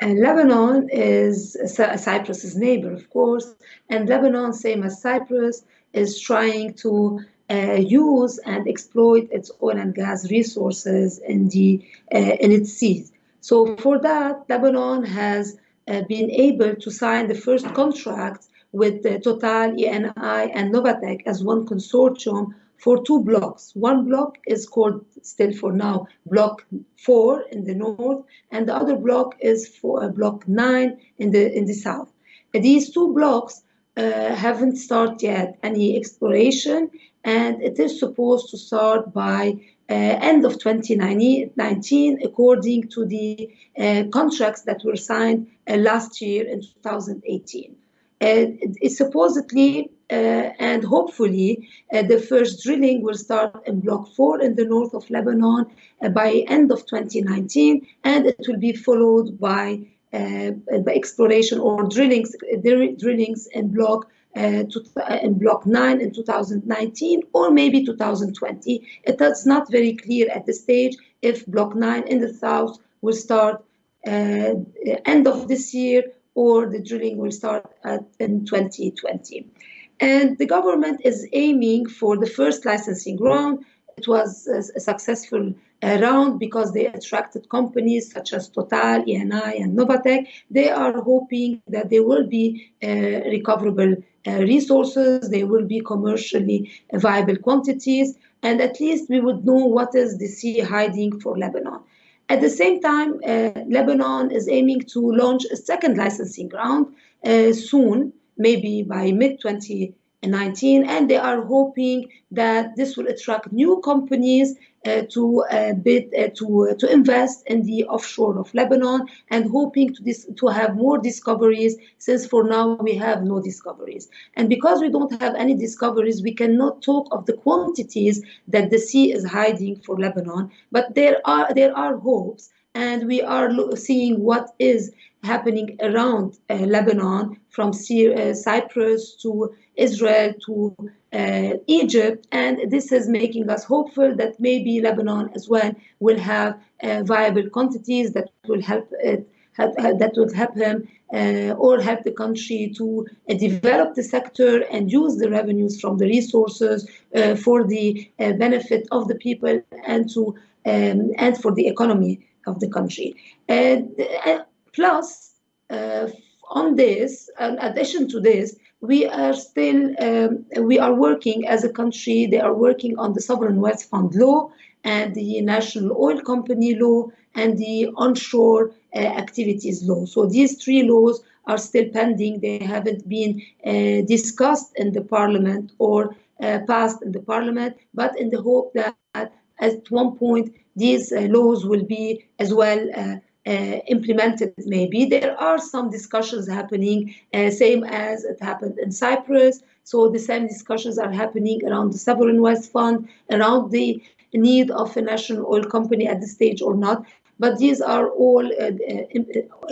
And Lebanon is Cyprus's neighbor, of course, and Lebanon, same as Cyprus, is trying to use and exploit its oil and gas resources in its seas. So for that, Lebanon has been able to sign the first contracts with Total, ENI, and Novatek as one consortium for two blocks. One block is called, still for now, Block 4 in the north, and the other block is for Block 9 in the south. These two blocks haven't started yet any exploration, and it is supposed to start by end of 2019, according to the contracts that were signed last year in 2018. It's supposedly and hopefully the first drilling will start in Block 4 in the north of Lebanon by end of 2019, and it will be followed by exploration or drillings in Block 9 in 2019 or maybe 2020. It's not very clear at this stage if Block 9 in the south will start end of this year or the drilling will start in 2020. And the government is aiming for the first licensing round. It was a successful round because they attracted companies such as Total, ENI, and Novatek. They are hoping that there will be recoverable resources, there will be commercially viable quantities, and at least we would know what is the sea hiding for Lebanon. At the same time, Lebanon is aiming to launch a second licensing round soon, maybe by mid-2019, and they are hoping that this will attract new companies to invest in the offshore of Lebanon, and hoping to have more discoveries, since for now we have no discoveries. And because we don't have any discoveries, we cannot talk of the quantities that the sea is hiding for Lebanon, but there are hopes, and we are seeing what is happening around Lebanon, from Cyprus to Israel to Egypt, and this is making us hopeful that maybe Lebanon as well will have viable quantities that will help him or help the country to develop the sector and use the revenues from the resources for the benefit of the people and for the economy of the country. Plus, on this, in addition to this, we are working as a country. They are working on the Sovereign Wealth Fund law and the National Oil Company law and the onshore activities law. So these three laws are still pending. They haven't been discussed in the parliament or passed in the parliament, but in the hope that at one point these laws will be as well implemented. Maybe there are some discussions happening, same as it happened in Cyprus. So the same discussions are happening around the Sovereign Wealth Fund, around the need of a national oil company at this stage or not. But these are all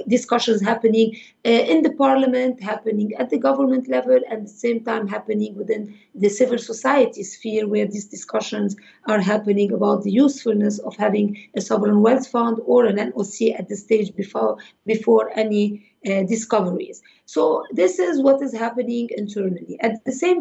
discussions happening in the parliament, happening at the government level, and at the same time happening within the civil society sphere, where these discussions are happening about the usefulness of having a sovereign wealth fund or an NOC at this stage before any discoveries. So this is what is happening internally. At the same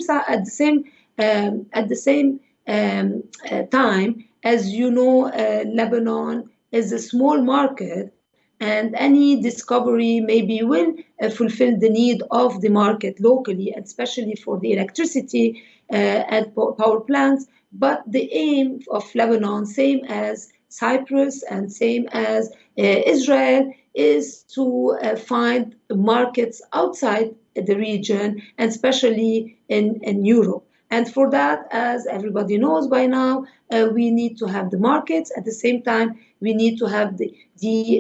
time, as you know, Lebanon is a small market, and any discovery maybe will fulfill the need of the market locally, especially for the electricity and power plants. But the aim of Lebanon, same as Cyprus and same as Israel, is to find markets outside the region, and especially in Europe. And for that, as everybody knows by now, we need to have the markets. At the same time, we need to have the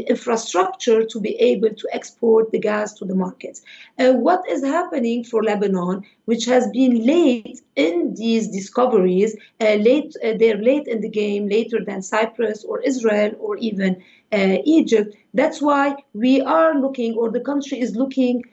infrastructure to be able to export the gas to the markets. What is happening for Lebanon, which has been late in these discoveries, they're late in the game, later than Cyprus or Israel or even Egypt. That's why we are looking, or the country is looking,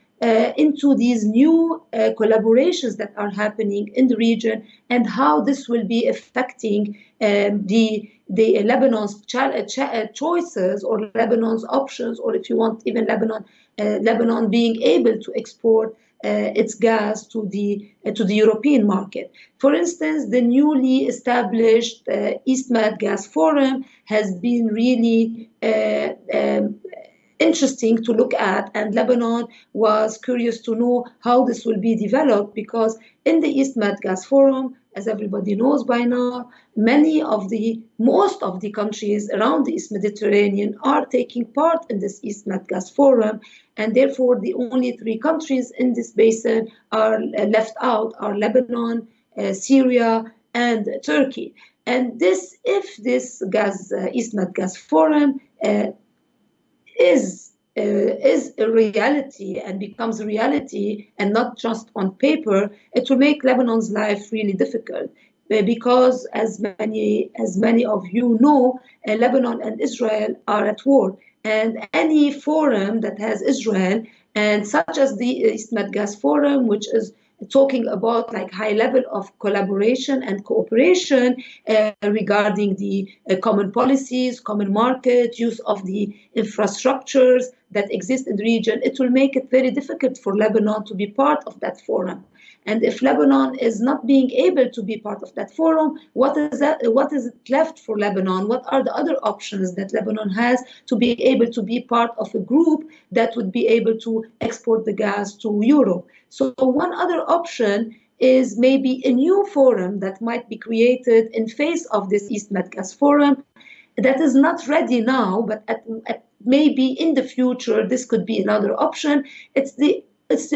into these new collaborations that are happening in the region, and how this will be affecting the Lebanon's choices, or Lebanon's options, or if you want, even Lebanon being able to export its gas to the European market. For instance, the newly established East Med Gas Forum has been really interesting to look at, and Lebanon was curious to know how this will be developed, because in the East Med Gas Forum, as everybody knows by now, most of the countries around the East Mediterranean are taking part in this East Med Gas Forum, and therefore the only three countries in this basin are left out are Lebanon, Syria, and Turkey. And if this East Med Gas Forum is a reality and becomes a reality and not just on paper, it will make Lebanon's life really difficult. Because as many of you know, Lebanon and Israel are at war, and any forum that has Israel, and such as the East Med Gas Forum, which is talking about like high level of collaboration and cooperation regarding the common policies, common market, use of the infrastructures that exist in the region, it will make it very difficult for Lebanon to be part of that forum. And if Lebanon is not being able to be part of that forum, what is left for Lebanon? What are the other options that Lebanon has to be able to be part of a group that would be able to export the gas to Europe? So one other option is maybe a new forum that might be created in face of this East Med Gas Forum that is not ready now, but maybe in the future this could be another option. It's the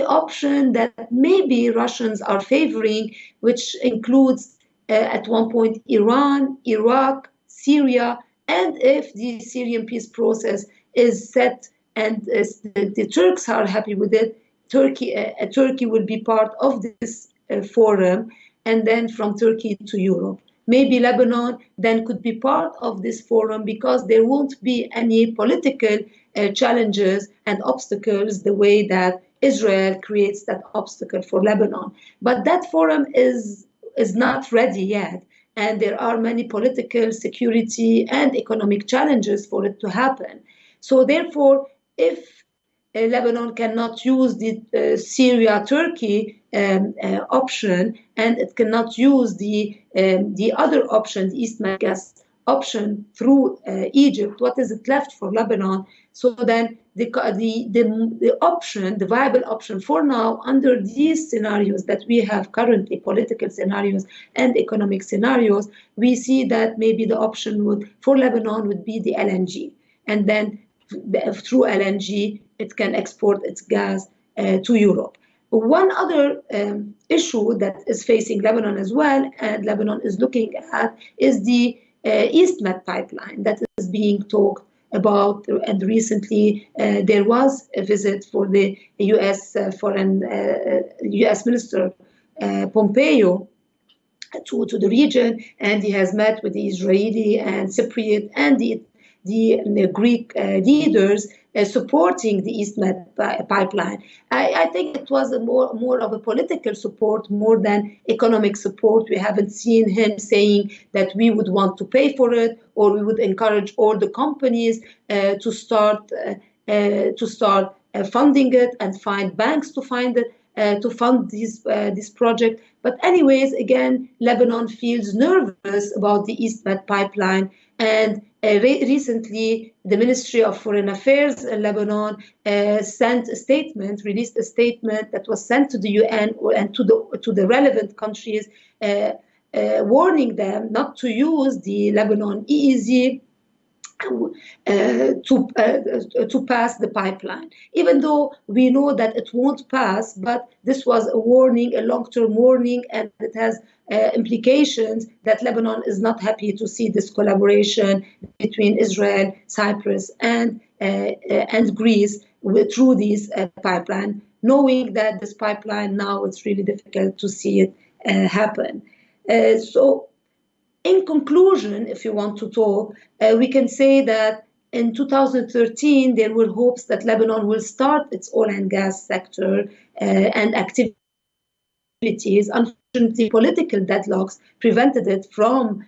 option that maybe Russians are favoring, which includes at one point Iran, Iraq, Syria, and if the Syrian peace process is set and the Turks are happy with it, Turkey will be part of this forum, and then from Turkey to Europe. Maybe Lebanon then could be part of this forum because there won't be any political challenges and obstacles the way that Israel creates that obstacle for Lebanon. But that forum is not ready yet, and there are many political, security, and economic challenges for it to happen. So therefore, if Lebanon cannot use the Syria-Turkey option, and it cannot use the other option, the East Med Gas option through Egypt, what is it left for Lebanon? So then the option, the viable option for now, under these scenarios that we have currently, political scenarios and economic scenarios, we see that maybe the option for Lebanon would be the LNG, and then through LNG it can export its gas to Europe. One other issue that is facing Lebanon as well, and Lebanon is looking at, is the East Med pipeline that is being talked about. And recently there was a visit for the U.S. U.S. Minister Pompeo to the region, and he has met with the Israeli and Cypriot and the Greek leaders supporting the East Med pipeline. I think it was more of a political support more than economic support. We haven't seen him saying that we would want to pay for it, or we would encourage all the companies to start funding it and find banks to fund this project. But anyways, again, Lebanon feels nervous about the East Med pipeline, and recently the Ministry of Foreign Affairs in Lebanon released a statement that was sent to the UN and to the relevant countries, warning them not to use the Lebanon EEZ to pass the pipeline, even though we know that it won't pass. But this was a warning, a long-term warning, and it has implications that Lebanon is not happy to see this collaboration between Israel, Cyprus, and Greece through this pipeline, knowing that this pipeline now it's really difficult to see it happen. So in conclusion, if you want to talk, we can say that in 2013, there were hopes that Lebanon will start its oil and gas sector and activities. unfortunately, political deadlocks prevented it from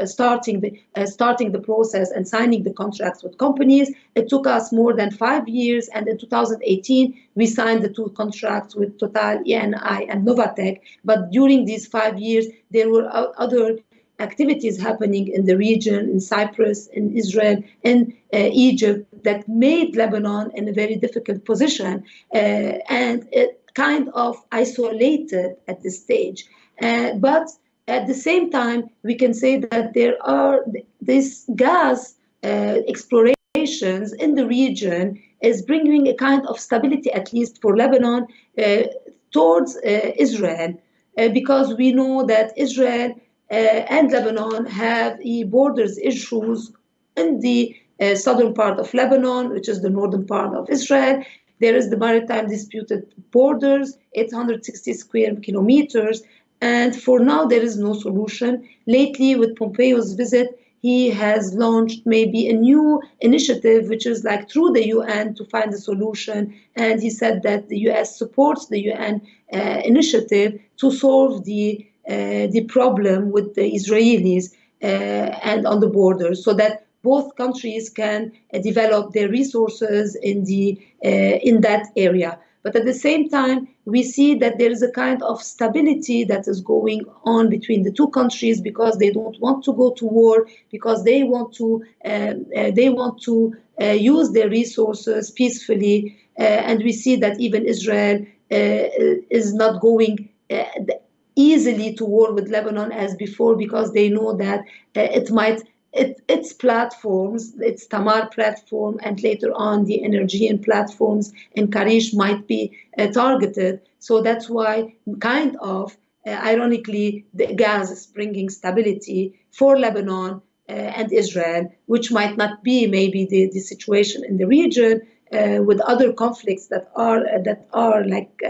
starting the process and signing the contracts with companies. It took us more than 5 years, and in 2018 we signed the two contracts with Total, ENI, and Novatek. But during these 5 years, there were other activities happening in the region, in Cyprus, in Israel, in Egypt, that made Lebanon in a very difficult position, and it kind of isolated at this stage. But at the same time, we can say that there are this gas explorations in the region is bringing a kind of stability, at least for Lebanon, towards Israel, because we know that Israel and Lebanon have borders issues in the southern part of Lebanon, which is the northern part of Israel. There is the maritime disputed borders, 860 square kilometers, and for now there is no solution. Lately, with Pompeo's visit, he has launched maybe a new initiative, which is like through the UN to find a solution. And he said that the US supports the UN initiative to solve the problem with the Israelis and on the border, so that both countries can develop their resources in that area. But at the same time, we see that there is a kind of stability that is going on between the two countries, because they don't want to go to war, because they want to use their resources peacefully. And we see that even Israel is not going easily to war with Lebanon as before, because they know that its platforms, its Tamar platform, and later on the Energean platforms in Karish might be targeted. So that's why, kind of ironically, the gas is bringing stability for Lebanon and Israel, which might not be maybe the situation in the region with other conflicts that are like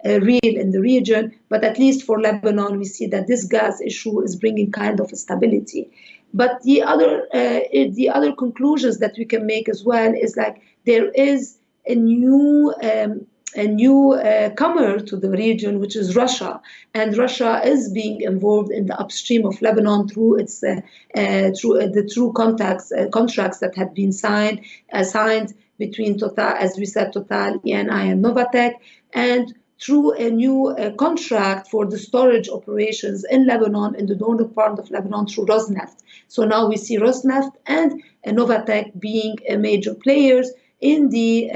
real in the region. But at least for Lebanon, we see that this gas issue is bringing kind of a stability. But the other conclusions that we can make as well is like there is a new comer to the region, which is Russia, and Russia is being involved in the upstream of Lebanon through its through contracts that have been signed between Total, as we said, Total, ENI, and Novatek, and through a new contract for the storage operations in Lebanon, in the northern part of Lebanon, through Rosneft. So now we see Rosneft and Novatek being major players in the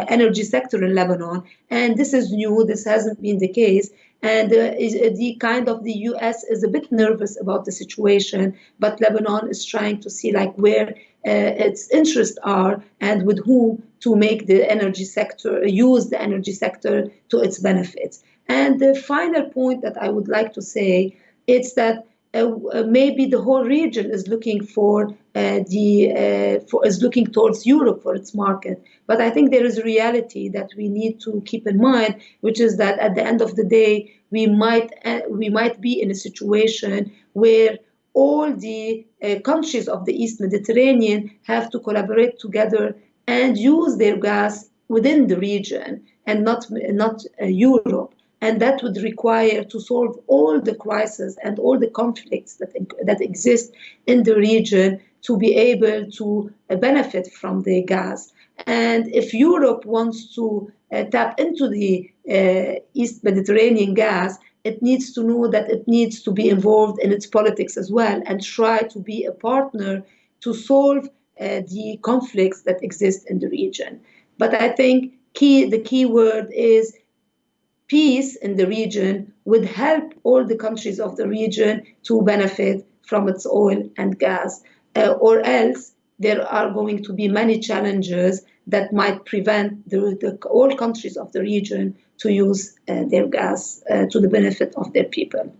energy sector in Lebanon. And this is new, this hasn't been the case. And the US is a bit nervous about the situation, but Lebanon is trying to see like where its interests are and with whom to make the energy sector, use the energy sector to its benefits. And the final point that I would like to say is that maybe the whole region is looking is looking towards Europe for its market. But I think there is a reality that we need to keep in mind, which is that at the end of the day, we might be in a situation where all the countries of the East Mediterranean have to collaborate together and use their gas within the region and not Europe. And that would require to solve all the crises and all the conflicts that exist in the region to be able to benefit from the gas. And if Europe wants to tap into the East Mediterranean gas, it needs to know that it needs to be involved in its politics as well and try to be a partner to solve the conflicts that exist in the region. But I think the key word is peace in the region would help all the countries of the region to benefit from its oil and gas, or else there are going to be many challenges that might prevent all countries of the region to use their gas to the benefit of their people.